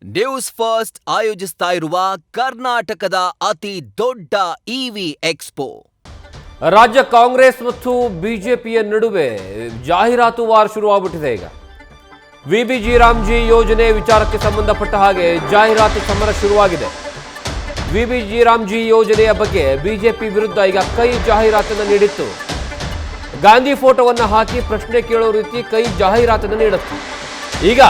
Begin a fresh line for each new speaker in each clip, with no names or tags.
News first ಆಯೋಜಿಸ್ತಾ ಇರುವ ಕರ್ನಾಟಕದ ಅತಿ ದೊಡ್ಡ ಇವಿ ಎಕ್ಸ್ಪೋ.
ರಾಜ್ಯ ಕಾಂಗ್ರೆಸ್ ಮತ್ತು ಬಿಜೆಪಿಯ ನಡುವೆ ಜಾಹೀರಾತು ವಾರ್ ಶುರುವಾಗ್ಬಿಟ್ಟಿದೆ. ಈಗ ವಿಬಿಜಿ ರಾಮ್ಜಿ ಯೋಜನೆ ವಿಚಾರಕ್ಕೆ ಸಂಬಂಧಪಟ್ಟ ಹಾಗೆ ಜಾಹೀರಾತು ಸಮರ ಶುರುವಾಗಿದೆ. ವಿಬಿಜಿ ರಾಮ್ಜಿ ಯೋಜನೆಯ ಬಗ್ಗೆ ಬಿಜೆಪಿ ವಿರುದ್ಧ ಈಗ ಕೈ ಜಾಹೀರಾತನ್ನು ನೀಡಿತ್ತು. ಗಾಂಧಿ ಫೋಟೋವನ್ನು ಹಾಕಿ ಪ್ರಶ್ನೆ ಕೇಳೋ ರೀತಿ ಕೈ ಜಾಹೀರಾತನ್ನು ನೀಡುತ್ತೆ. ಈಗ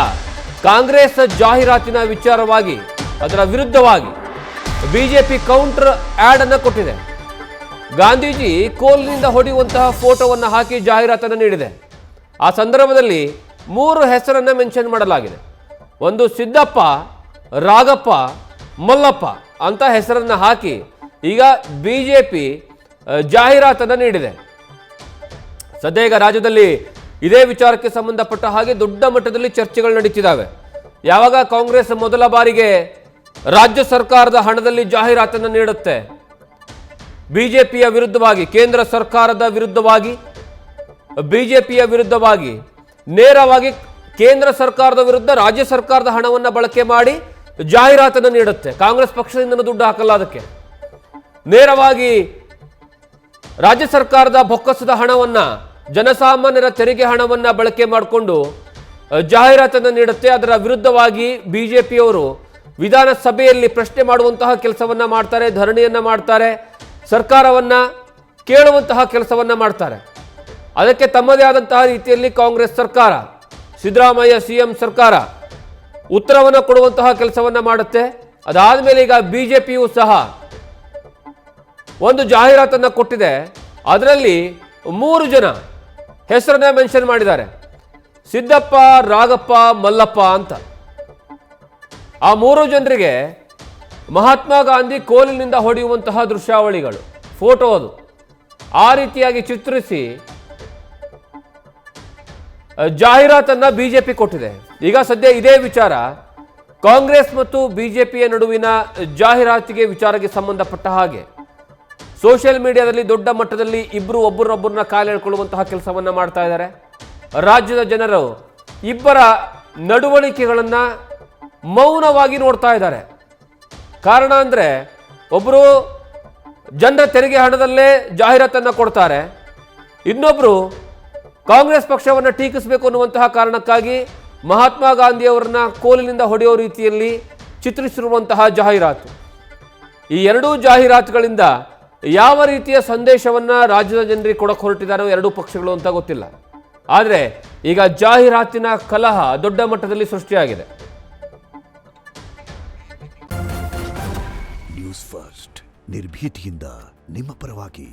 ಕಾಂಗ್ರೆಸ್ ಜಾಹೀರಾತಿನ ವಿಚಾರವಾಗಿ ಅದರ ವಿರುದ್ಧವಾಗಿ ಬಿಜೆಪಿ ಕೌಂಟರ್ ಆಡ್ ಅನ್ನು ಕೊಟ್ಟಿದೆ. ಗಾಂಧೀಜಿ ಕೋಲ್ನಿಂದ ಹೊಡೆಯುವಂತಹ ಫೋಟೋವನ್ನು ಹಾಕಿ ಜಾಹೀರಾತನ್ನು ನೀಡಿದೆ. ಆ ಸಂದರ್ಭದಲ್ಲಿ 3 ಹೆಸರನ್ನು ಮೆನ್ಷನ್ ಮಾಡಲಾಗಿದೆ. ಒಂದು ಸಿದ್ದಪ್ಪ, ರಾಗಪ್ಪ, ಮಲ್ಲಪ್ಪ ಅಂತ ಹೆಸರನ್ನು ಹಾಕಿ ಈಗ ಬಿಜೆಪಿ ಜಾಹೀರಾತನ್ನು ನೀಡಿದೆ. ಸದ್ಯ ಈಗ ರಾಜ್ಯದಲ್ಲಿ ಇದೇ ವಿಚಾರಕ್ಕೆ ಸಂಬಂಧಪಟ್ಟ ಹಾಗೆ ದೊಡ್ಡ ಮಟ್ಟದಲ್ಲಿ ಚರ್ಚೆಗಳು ನಡೀತಿದ್ದಾವೆ. ಯಾವಾಗ ಕಾಂಗ್ರೆಸ್ ಮೊದಲ ಬಾರಿಗೆ ರಾಜ್ಯ ಸರ್ಕಾರದ ಹಣದಲ್ಲಿ ಜಾಹೀರಾತನ್ನು ನೀಡುತ್ತೆ, ಬಿಜೆಪಿಯ ವಿರುದ್ಧವಾಗಿ, ಕೇಂದ್ರ ಸರ್ಕಾರದ ವಿರುದ್ಧವಾಗಿ, ಬಿಜೆಪಿಯ ವಿರುದ್ಧವಾಗಿ ನೇರವಾಗಿ ಕೇಂದ್ರ ಸರ್ಕಾರದ ವಿರುದ್ಧ ರಾಜ್ಯ ಸರ್ಕಾರದ ಹಣವನ್ನು ಬಳಕೆ ಮಾಡಿ ಜಾಹೀರಾತನ್ನು ನೀಡುತ್ತೆ. ಕಾಂಗ್ರೆಸ್ ಪಕ್ಷದಿಂದ ದುಡ್ಡು ಹಾಕಲ್ಲ, ಅದಕ್ಕೆ ನೇರವಾಗಿ ರಾಜ್ಯ ಸರ್ಕಾರದ ಬೊಕ್ಕಸದ ಹಣವನ್ನು, ಜನಸಾಮಾನ್ಯರ ತೆರಿಗೆ ಹಣವನ್ನು ಬಳಕೆ ಮಾಡಿಕೊಂಡು ಜಾಹೀರಾತನ್ನು ನೀಡುತ್ತೆ. ಅದರ ವಿರುದ್ಧವಾಗಿ ಬಿಜೆಪಿಯವರು ವಿಧಾನಸಭೆಯಲ್ಲಿ ಪ್ರಶ್ನೆ ಮಾಡುವಂತಹ ಕೆಲಸವನ್ನು ಮಾಡ್ತಾರೆ, ಧರಣಿಯನ್ನು ಮಾಡ್ತಾರೆ, ಸರ್ಕಾರವನ್ನು ಕೇಳುವಂತಹ ಕೆಲಸವನ್ನು ಮಾಡ್ತಾರೆ. ಅದಕ್ಕೆ ತಮ್ಮದೇ ಆದಂತಹ ರೀತಿಯಲ್ಲಿ ಕಾಂಗ್ರೆಸ್ ಸರ್ಕಾರ, ಸಿದ್ದರಾಮಯ್ಯ ಸಿಎಂ ಸರ್ಕಾರ ಉತ್ತರವನ್ನು ಕೊಡುವಂತಹ ಕೆಲಸವನ್ನು ಮಾಡುತ್ತೆ. ಅದಾದ ಮೇಲೆ ಈಗ ಬಿಜೆಪಿಯು ಸಹ ಒಂದು ಜಾಹೀರಾತನ್ನು ಕೊಟ್ಟಿದೆ. ಅದರಲ್ಲಿ 3 ಜನ ಹೆಸರನ್ನ ಮೆನ್ಷನ್ ಮಾಡಿದ್ದಾರೆ, ಸಿದ್ದಪ್ಪ, ರಾಗಪ್ಪ, ಮಲ್ಲಪ್ಪ ಅಂತ. ಆ 3 ಜನರಿಗೆ ಮಹಾತ್ಮ ಗಾಂಧಿ ಕೋಲಿನಿಂದ ಹೊಡೆಯುವಂತಹ ದೃಶ್ಯಾವಳಿಗಳು, ಫೋಟೋ ಅದು ಆ ರೀತಿಯಾಗಿ ಚಿತ್ರಿಸಿ ಜಾಹೀರಾತನ್ನ ಬಿಜೆಪಿ ಕೊಟ್ಟಿದೆ. ಈಗ ಸದ್ಯ ಇದೇ ವಿಚಾರ ಕಾಂಗ್ರೆಸ್ ಮತ್ತು ಬಿಜೆಪಿಯ ನಡುವಿನ ಜಾಹೀರಾತಿಗೆ ವಿಚಾರಕ್ಕೆ ಸಂಬಂಧಪಟ್ಟ ಹಾಗೆ ಸೋಷಿಯಲ್ ಮೀಡಿಯಾದಲ್ಲಿ ದೊಡ್ಡ ಮಟ್ಟದಲ್ಲಿ ಇಬ್ಬರು ಒಬ್ಬರನ್ನ ಕಾಲು ಎಳ್ಕೊಳ್ಳುವಂತಹ ಕೆಲಸವನ್ನ ಮಾಡ್ತಾ ಇದ್ದಾರೆ. ರಾಜ್ಯದ ಜನರು ಇಬ್ಬರ ನಡವಳಿಕೆಗಳನ್ನು ಮೌನವಾಗಿ ನೋಡ್ತಾ ಇದ್ದಾರೆ. ಕಾರಣ ಅಂದರೆ, ಒಬ್ಬರು ಜನರ ತೆರಿಗೆ ಹಣದಲ್ಲೇ ಜಾಹೀರಾತನ್ನು ಕೊಡ್ತಾರೆ, ಇನ್ನೊಬ್ಬರು ಕಾಂಗ್ರೆಸ್ ಪಕ್ಷವನ್ನು ಟೀಕಿಸಬೇಕು ಅನ್ನುವಂತಹ ಕಾರಣಕ್ಕಾಗಿ ಮಹಾತ್ಮ ಗಾಂಧಿಯವರನ್ನ ಕೋಲಿನಿಂದ ಹೊಡೆಯೋ ರೀತಿಯಲ್ಲಿ ಚಿತ್ರಿಸಿರುವಂತಹ ಜಾಹೀರಾತು. ಈ ಎರಡೂ ಜಾಹೀರಾತುಗಳಿಂದ ಯಾವ ರೀತಿಯ ಸಂದೇಶವನ್ನು ರಾಜ್ಯದ ಜನರಿಗೆ ಕೊಡಕ್ಕೆ ಹೊರಟಿದ್ದಾರೋ ಎರಡೂ ಪಕ್ಷಗಳು ಅಂತ ಗೊತ್ತಿಲ್ಲ. ಆದರೆ ಈಗ ಜಾಹೀರಾತಿನ ಕಲಹ ದೊಡ್ಡ ಮಟ್ಟದಲ್ಲಿ ಸೃಷ್ಟಿಯಾಗಿದೆ.
ನ್ಯೂಸ್ ಫಸ್ಟ್ ನಿರ್ಭೀತಿಯಿಂದ ನಿಮ್ಮ ಪರವಾಗಿ.